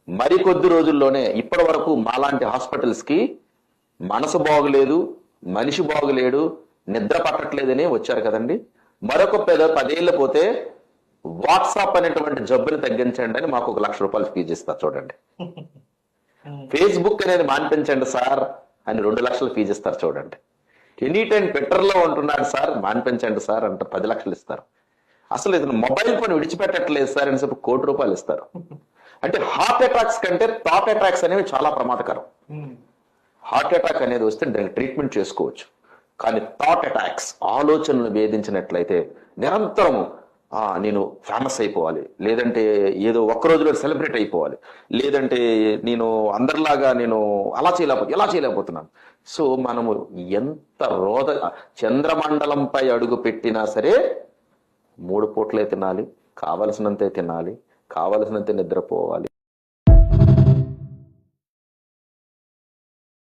మరికొద్ది రోజుల్లోనే ఇప్పటి వరకు మాలాంటి హాస్పిటల్స్ కి మనసు బాగులేదు, మనిషి బాగులేడు, నిద్ర పట్టట్లేదని వచ్చారు కదండి. మరొక 10 ఏళ్ళు పోతే వాట్సాప్ అనేటువంటి జబ్బుని తగ్గించండి అని మాకు 1 లక్ష రూపాయలు ఫీజు ఇస్తారు చూడండి. ఫేస్బుక్ అనేది మాన్పించండి సార్ అని 2 లక్షలు ఫీజు ఇస్తారు చూడండి. ఎనీ టైం ట్విట్టర్ లో ఉంటున్నాడు సార్, మాన్పించండి సార్ అంటే 10 లక్షలు ఇస్తారు. అసలు ఇతను మొబైల్ ఫోన్ విడిచిపెట్టట్లేదు సార్ అని చెప్పి 1 కోటి రూపాయలు ఇస్తారు. అంటే హార్ట్ అటాక్స్ కంటే థాట్ అటాక్స్ అనేవి చాలా ప్రమాదకరం. హార్ట్ అటాక్ అనేది వస్తే దానికి ట్రీట్మెంట్ చేసుకోవచ్చు, కానీ థాట్ అటాక్స్, ఆలోచనలు వేధించినట్లయితే నిరంతరం నేను ఫేమస్ అయిపోవాలి, లేదంటే ఏదో ఒక్క రోజులో సెలబ్రేట్ అయిపోవాలి, లేదంటే నేను అందరిలాగా నేను అలా ఎలా చేయలేకపోతున్నాను. సో మనము ఎంత చంద్రమండలంపై అడుగు పెట్టినా సరే 3 పూట్లే తినాలి, కావలసినంతే తినాలి, కావలసినంతే నిద్రపోవాలి.